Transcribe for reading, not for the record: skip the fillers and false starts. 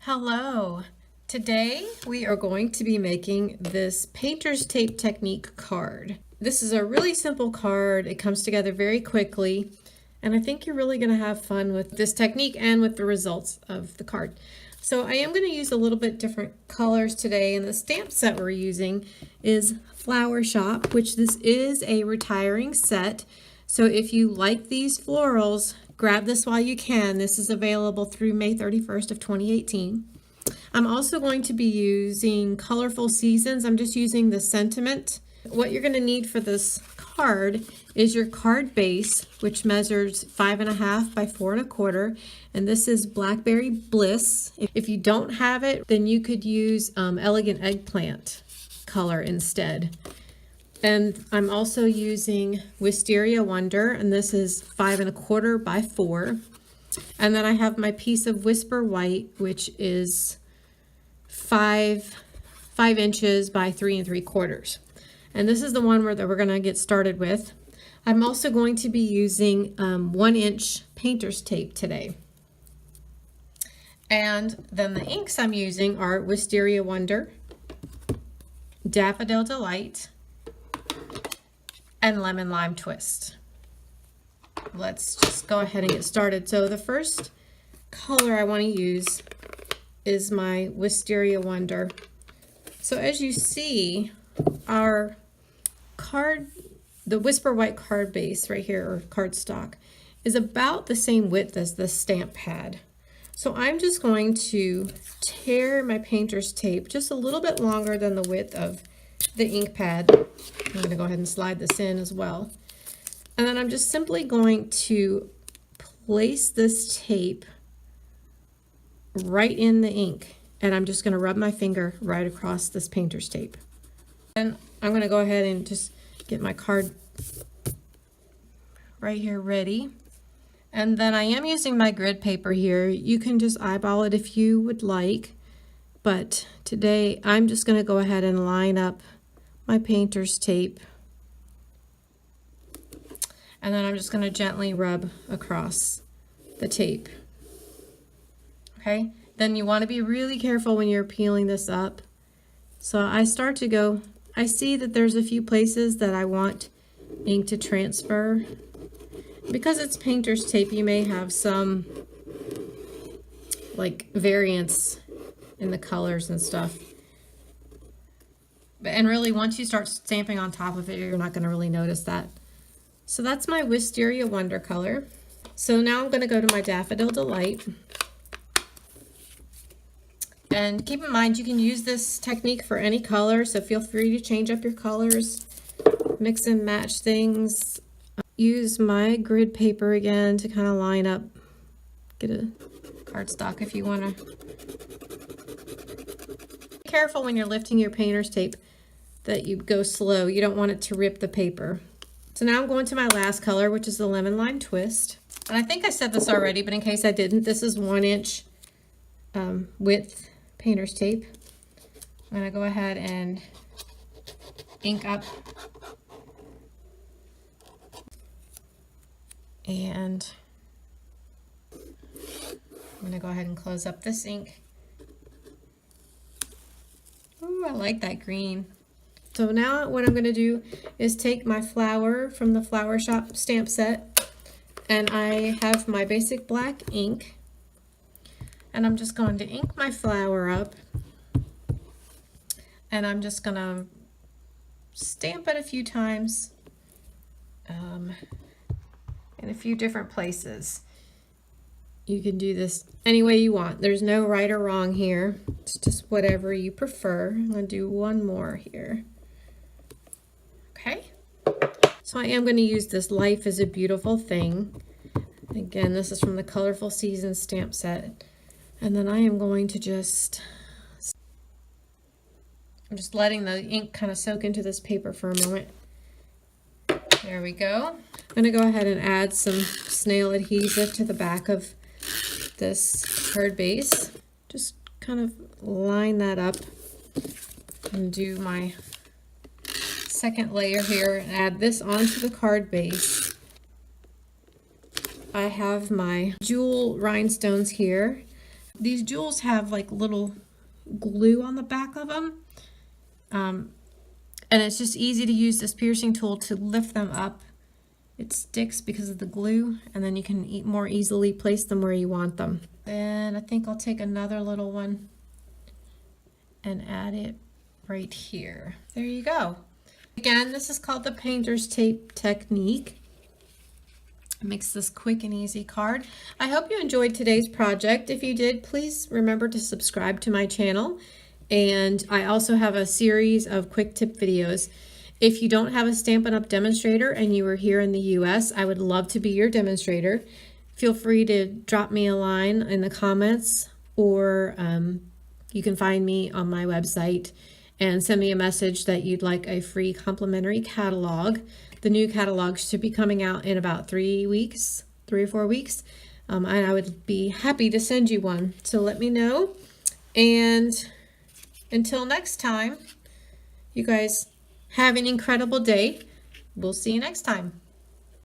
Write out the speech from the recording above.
Hello. Today we are going to be making this painter's tape technique card. This is a really simple card. It comes together very quickly, and I think you're really going to have fun with this technique and with the results of the card. So I am going to use a little bit different colors today, and the stamp set we're using is Flower Shop, which this is a retiring set. So if you like these florals, grab this while you can. This is available through May 31st of 2018. I'm also going to be using Colorful Seasons. I'm just using the sentiment. What you're going to need for this card is your card base, which measures 5.5 by 4.25, and this is Blackberry Bliss. If you don't have it, then you could use Elegant Eggplant color instead. And I'm also using Wisteria Wonder, and this is 5.25 by 4. And then I have my piece of Whisper White, which is 5 inches by 3.75. And this is the one that we're going to get started with. I'm also going to be using 1-inch painter's tape today. And then the inks I'm using are Wisteria Wonder, Daffodil Delight, and Lemon Lime Twist. Let's just go ahead and get started. So the first color I want to use is my Wisteria Wonder. So as you see, our card, the Whisper White card base right here, or cardstock, is about the same width as the stamp pad. So I'm just going to tear my painter's tape just a little bit longer than the width of the ink pad. I'm going to go ahead and slide this in as well. And then I'm just simply going to place this tape right in the ink. And I'm just going to rub my finger right across this painter's tape. And I'm going to go ahead and just get my card right here ready. And then I am using my grid paper here. You can just eyeball it if you would like. But today I'm just going to go ahead and line up my painter's tape. And then I'm just going to gently rub across the tape. Okay, then you want to be really careful when you're peeling this up. So I start to go, I see that there's a few places that I want ink to transfer. Because it's painter's tape, you may have some like variance in the colors and stuff. And really, once you start stamping on top of it, you're not going to really notice that. So that's my Wisteria Wonder color. So now I'm going to go to my Daffodil Delight. And keep in mind, you can use this technique for any color, so feel free to change up your colors, mix and match things. Use my grid paper again to kind of line up, get a cardstock if you want to. Be careful when you're lifting your painter's tape that you go slow. You don't want it to rip the paper. So now I'm going to my last color, which is the Lemon Lime Twist. And I think I said this already, but in case I didn't, this is 1-inch width painter's tape. I'm going to go ahead and ink up. And I'm going to go ahead and close up this ink. Ooh, I like that green. So now what I'm going to do is take my flower from the Flower Shop stamp set, and I have my basic black ink, and I'm just going to ink my flower up, and I'm just going to stamp it a few times in a few different places. You can do this any way you want. There's no right or wrong here. It's just whatever you prefer. I'm going to do one more here. Okay, so I am going to use this Life is a Beautiful Thing. Again, this is from the Colorful Seasons stamp set. And then I am going to I'm just letting the ink kind of soak into this paper for a moment. There we go. I'm going to go ahead and add some snail adhesive to the back of this card base. Just kind of line that up and do my second layer here and add this onto the card base. I have my jewel rhinestones here. These jewels have like little glue on the back of them. And it's just easy to use this piercing tool to lift them up. It sticks because of the glue, and then you can more easily place them where you want them. Then I think I'll take another little one and add it right here. There you go. Again, this is called the painter's tape technique. It makes this quick and easy card. I hope you enjoyed today's project. If you did, please remember to subscribe to my channel. And I also have a series of quick tip videos. If you don't have a Stampin' Up! Demonstrator and you are here in the US, I would love to be your demonstrator. Feel free to drop me a line in the comments, or you can find me on my website and send me a message that you'd like a free complimentary catalog. The new catalog should be coming out in about 3 or 4 weeks. And I would be happy to send you one. So let me know. And until next time, you guys have an incredible day. We'll see you next time.